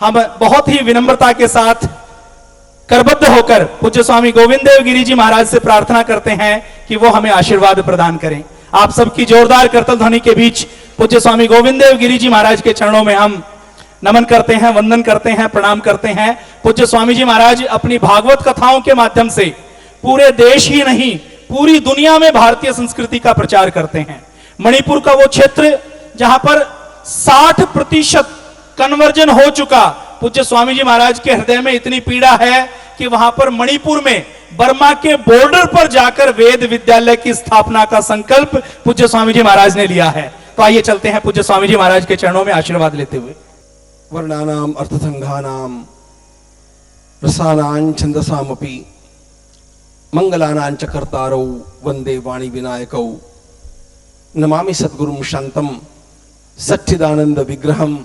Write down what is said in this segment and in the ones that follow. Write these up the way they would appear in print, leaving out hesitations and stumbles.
हम बहुत ही विनम्रता के साथ करबद्ध होकर पूज्य स्वामी गोविंद देव गिरी जी महाराज से प्रार्थना करते हैं कि वो हमें आशीर्वाद प्रदान करें। आप सबकी जोरदार करतल ध्वनि के बीच पूज्य स्वामी गोविंद देव गिरी जी महाराज के चरणों में हम नमन करते हैं, वंदन करते हैं, प्रणाम करते हैं। पूज्य स्वामी जी महाराज अपनी भागवत कथाओं के माध्यम से पूरे देश ही नहीं पूरी दुनिया में भारतीय संस्कृति का प्रचार करते हैं। मणिपुर का वो क्षेत्र जहां पर 60% कन्वर्जन हो चुका, पूज्य स्वामी जी महाराज के हृदय में इतनी पीड़ा है कि वहां पर मणिपुर में बर्मा के बॉर्डर पर जाकर वेद विद्यालय की स्थापना का संकल्प पूज्य स्वामी जी महाराज ने लिया है। तो आइए चलते हैं पूज्य स्वामी जी महाराज के चरणों में आशीर्वाद लेते हुए। वर्णानाम अर्थसंघानाम रसानां छंदसामपि मंगलानां च कर्तारौ वंदे वाणी विनायकौ नमामि सद्गुरुं शांतं सच्चिदानंद विग्रहं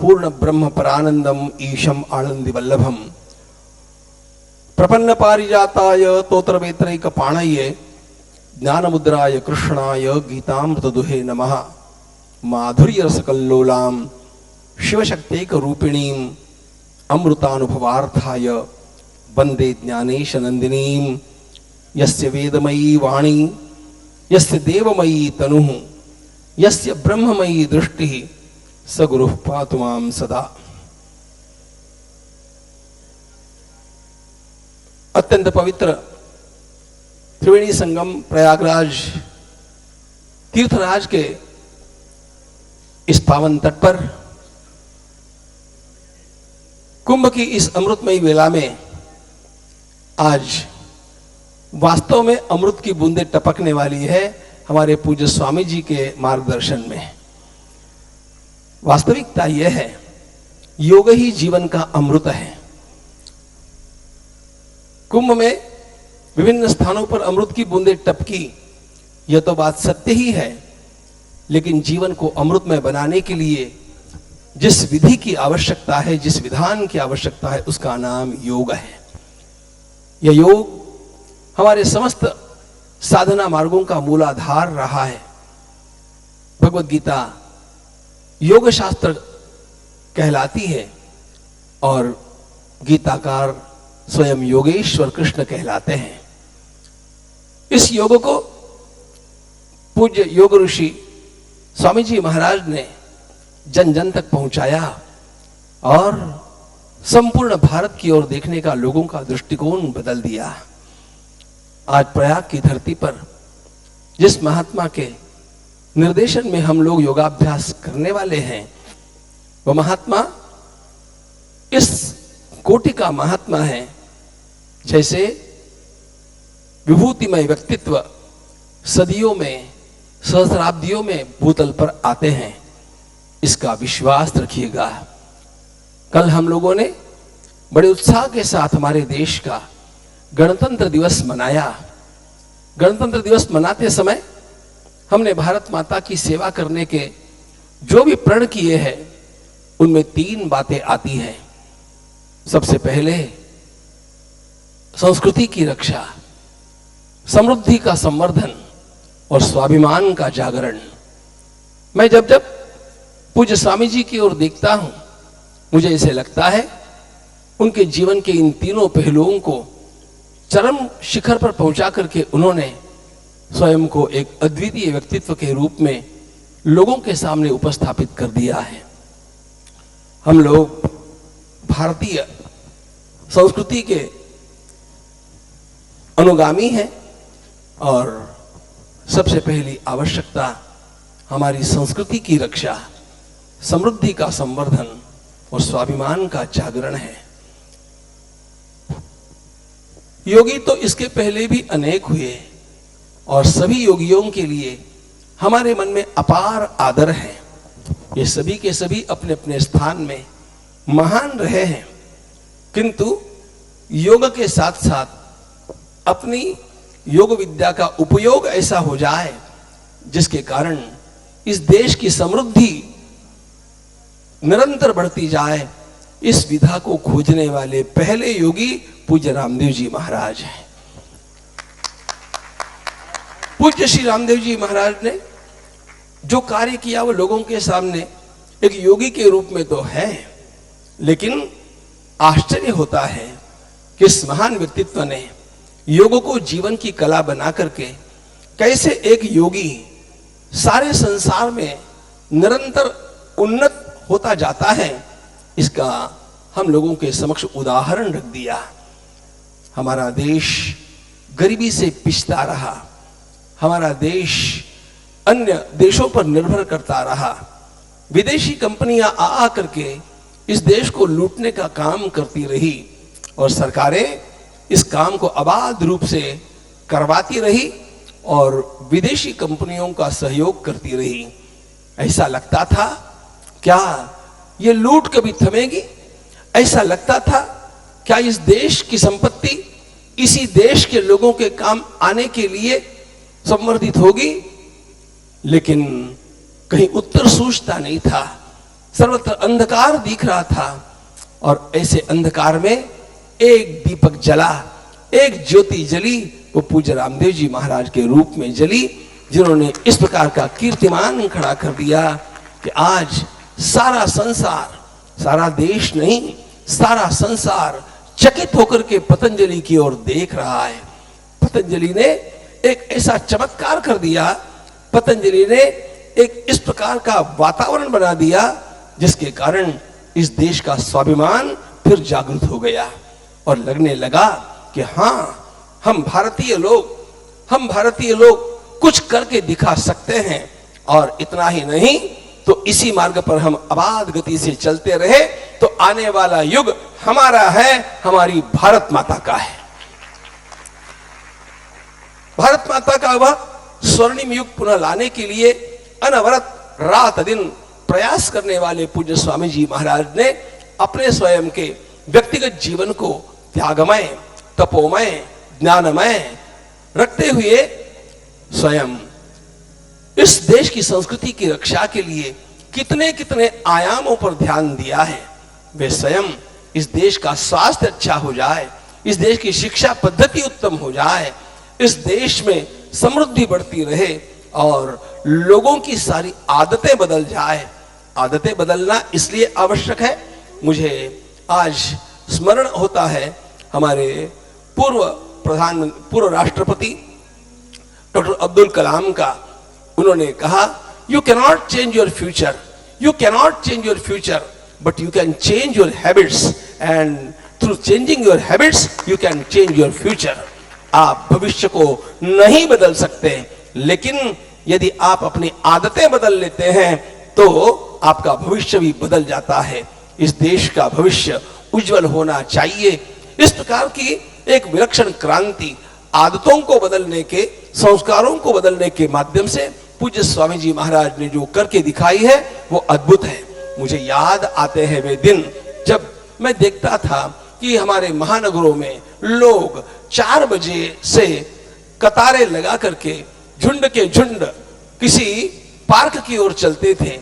पूर्ण ब्रह्म परानंदम ईशम आनंदी वल्लभम प्रपन्न पारिजाताय तोत्रवेत्रैक पाणये ज्ञानमुद्राय कृष्णाय गीतामृत दुहे नमः माधुर्य रसकल्लोलां शिवशक्त्यैक रूपिणीं अमृतानुभवार्थाय वंदे ज्ञानेश नंदिनीं यस्य वेदमयी वाणी यस्य देवमयी तनुः यस्य ब्रह्ममयी दृष्टिः स गुरुः पातु मां सदा। अत्यंत पवित्र त्रिवेणी संगम प्रयागराज तीर्थराज के इस पावन तट पर कुंभ की इस अमृतमयी वेला में आज वास्तव में अमृत की बूंदें टपकने वाली है हमारे पूज्य स्वामी जी के मार्गदर्शन में। वास्तविकता यह है, योग ही जीवन का अमृत है। कुंभ में विभिन्न स्थानों पर अमृत की बूंदें टपकी, यह तो बात सत्य ही है, लेकिन जीवन को अमृतमय बनाने के लिए जिस विधि की आवश्यकता है, जिस विधान की आवश्यकता है, उसका नाम योग है। यह योग हमारे समस्त साधना मार्गों का मूलाधार रहा है। भगवत गीता योग शास्त्र कहलाती है और गीताकार स्वयं योगेश्वर कृष्ण कहलाते हैं। इस योग को पूज्य योग ऋषि स्वामी जी महाराज ने जन जन तक पहुंचाया और संपूर्ण भारत की ओर देखने का लोगों का दृष्टिकोण बदल दिया। आज प्रयाग की धरती पर जिस महात्मा के निर्देशन में हम लोग योगाभ्यास करने वाले हैं, वह महात्मा इस कोटि का महात्मा है जैसे विभूतिमय व्यक्तित्व सदियों में सहस्राब्दियों में भूतल पर आते हैं, इसका विश्वास रखिएगा। कल हम लोगों ने बड़े उत्साह के साथ हमारे देश का गणतंत्र दिवस मनाया। गणतंत्र दिवस मनाते समय हमने भारत माता की सेवा करने के जो भी प्रण किए हैं, उनमें 3 बातें आती हैं। सबसे पहले संस्कृति की रक्षा, समृद्धि का संवर्धन और स्वाभिमान का जागरण। मैं जब जब पूज्य स्वामी जी की ओर देखता हूं, मुझे ऐसे लगता है उनके जीवन के इन तीनों पहलुओं को चरम शिखर पर पहुंचा करके उन्होंने स्वयं को एक अद्वितीय व्यक्तित्व के रूप में लोगों के सामने उपस्थापित कर दिया है। हम लोग भारतीय संस्कृति के अनुगामी हैं और सबसे पहली आवश्यकता हमारी संस्कृति की रक्षा, समृद्धि का संवर्धन और स्वाभिमान का जागरण है। योगी तो इसके पहले भी अनेक हुए और सभी योगियों के लिए हमारे मन में अपार आदर है। ये सभी के सभी अपने अपने स्थान में महान रहे हैं, किंतु योग के साथ साथ अपनी योग विद्या का उपयोग ऐसा हो जाए जिसके कारण इस देश की समृद्धि निरंतर बढ़ती जाए, इस विधा को खोजने वाले पहले योगी पूज्य रामदेव जी महाराज हैं। पूज्य श्री रामदेव जी महाराज ने जो कार्य किया वो लोगों के सामने एक योगी के रूप में तो है, लेकिन आश्चर्य होता है कि इस महान व्यक्तित्व ने योग को जीवन की कला बना करके कैसे एक योगी सारे संसार में निरंतर उन्नत होता जाता है, इसका हम लोगों के समक्ष उदाहरण रख दिया। हमारा देश गरीबी से पिछता रहा, हमारा देश अन्य देशों पर निर्भर करता रहा, विदेशी कंपनियां आ करके इस देश को लूटने का काम करती रही और सरकारें इस काम को अबाध रूप से करवाती रही और विदेशी कंपनियों का सहयोग करती रही। ऐसा लगता था क्या ये लूट कभी थमेगी? ऐसा लगता था क्या इस देश की संपत्ति इसी देश के लोगों के काम आने के लिए संवर्धित होगी? लेकिन कहीं उत्तर सूझता नहीं था, सर्वत्र अंधकार दिख रहा था और ऐसे अंधकार में एक दीपक जला, एक ज्योति जली, वो पूज्य रामदेव जी महाराज के रूप में जली, जिन्होंने इस प्रकार का कीर्तिमान खड़ा कर दिया कि आज सारा संसार, सारा देश नहीं, सारा संसार चकित होकर के पतंजलि की ओर देख रहा है। पतंजलि ने एक ऐसा चमत्कार कर दिया, पतंजलि ने एक इस प्रकार का वातावरण बना दिया जिसके कारण इस देश का स्वाभिमान फिर जागृत हो गया और लगने लगा कि हाँ, हम भारतीय लोग कुछ करके दिखा सकते हैं। और इतना ही नहीं तो इसी मार्ग पर हम अबाध गति से चलते रहे तो आने वाला युग हमारा है, हमारी भारत माता का है। भारत माता का वह स्वर्णिम युग पुनः लाने के लिए अनवरत रात दिन प्रयास करने वाले पूज्य स्वामी जी महाराज ने अपने स्वयं के व्यक्तिगत जीवन को त्यागमय, तपोमय, ज्ञानमय रखते हुए स्वयं इस देश की संस्कृति की रक्षा के लिए कितने कितने आयामों पर ध्यान दिया है। वे स्वयं इस देश का स्वास्थ्य अच्छा हो जाए, इस देश की शिक्षा पद्धति उत्तम हो जाए, इस देश में समृद्धि बढ़ती रहे और लोगों की सारी आदतें बदल जाए। आदतें बदलना इसलिए आवश्यक है, मुझे आज स्मरण होता है हमारे पूर्व राष्ट्रपति डॉक्टर अब्दुल कलाम का। उन्होंने कहा, you cannot change your future, you cannot change your future, but you can change your habits, and through changing your habits you can change your future. आप भविष्य को नहीं बदल सकते, लेकिन यदि आप अपनी आदतें बदल लेते हैं तो आपका भविष्य भी बदल जाता है। इस देश का भविष्य उज्जवल होना चाहिए। इस प्रकार की एक विलक्षण क्रांति आदतों को बदलने के, संस्कारों को बदलने के माध्यम से पूज्य स्वामी जी महाराज ने जो करके दिखाई है वो अद्भुत है। मुझे याद आते हैं वे दिन जब मैं देखता था कि हमारे महानगरों में लोग 4 बजे से कतारें लगा करके झुंड के झुंड किसी पार्क की ओर चलते थे।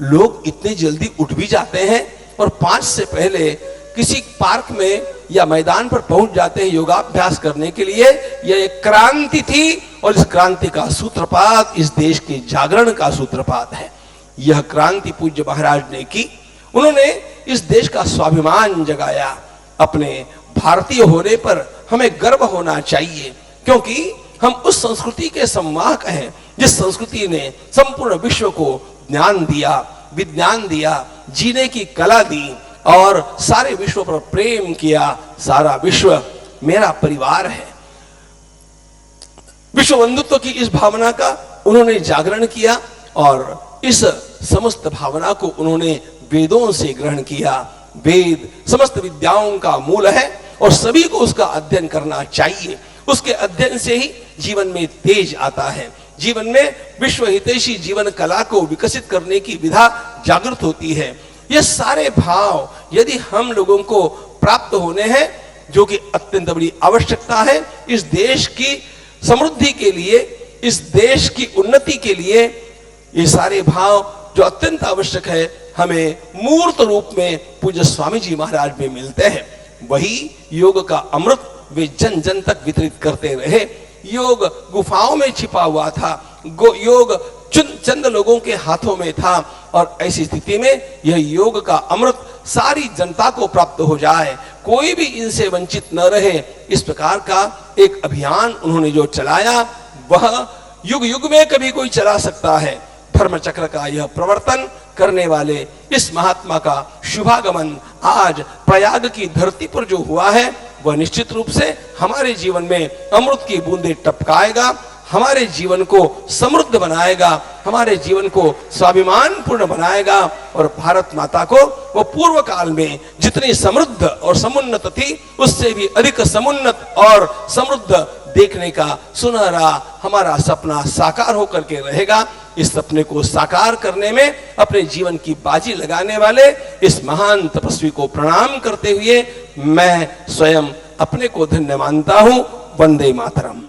लोग इतने जल्दी उठ भी जाते हैं और 5 से पहले किसी पार्क में या मैदान पर पहुंच जाते हैं योगाभ्यास करने के लिए। यह एक क्रांति थी और इस क्रांति का सूत्रपात इस देश के जागरण का सूत्रपात है। यह क्रांति पूज्य महाराज ने की। उन्होंने इस देश का स्वाभिमान जगाया। अपने भारतीय होने पर हमें गर्व होना चाहिए, क्योंकि हम उस संस्कृति के संवाहक हैं जिस संस्कृति ने संपूर्ण विश्व को ज्ञान दिया, विज्ञान दिया, जीने की कला दी और सारे विश्व पर प्रेम किया। सारा विश्व मेरा परिवार है। विश्व बंधुत्व की इस भावना का उन्होंने जागरण किया और इस समस्त भावना को उन्होंने वेदों से ग्रहण किया। वेद समस्त विद्याओं का मूल है और सभी को उसका अध्ययन करना चाहिए। उसके अध्ययन से ही जीवन में तेज आता है। जीवन में विश्व हितैषी जीवन कला को विकसित करने की विधा जागृत होती है। ये सारे भाव यदि हम लोगों को प्राप्त होने हैं, जो कि अत्यंत बड़ी आवश्यकता है इस देश की समृद्धि के लिए, इस देश की उन्नति के लिए, ये सारे भाव जो अत्यंत आवश्यक है हमें मूर्त रूप में पूज्य स्वामी जी महाराज में मिलते हैं। वही योग का अमृत वे जन जन तक वितरित करते रहे। योग गुफाओं में छिपा हुआ था, योग चंद लोगों के हाथों में था, और ऐसी स्थिति में यह योग का अमृत सारी जनता को प्राप्त हो जाए, कोई भी इनसे वंचित न रहे, इस प्रकार का एक अभियान उन्होंने जो चलाया वह युग युग में कभी कोई चला सकता है। धर्म चक्र का यह प्रवर्तन करने वाले इस महात्मा का शुभागमन आज प्रयाग की धरती पर जो हुआ है वह निश्चित रूप से हमारे जीवन में अमृत की बूंदें टपकाएगा, हमारे जीवन को समृद्ध बनाएगा, हमारे जीवन को स्वाभिमान पूर्ण बनाएगा, और भारत माता को वो पूर्व काल में जितनी समृद्ध और समुन्नत थी उससे भी अधिक समुन्नत और समृद्ध देखने का सुनहरा हमारा सपना साकार होकर के रहेगा। इस सपने को साकार करने में अपने जीवन की बाजी लगाने वाले इस महान तपस्वी को प्रणाम करते हुए मैं स्वयं अपने को धन्य मानता हूं। वंदे मातरम।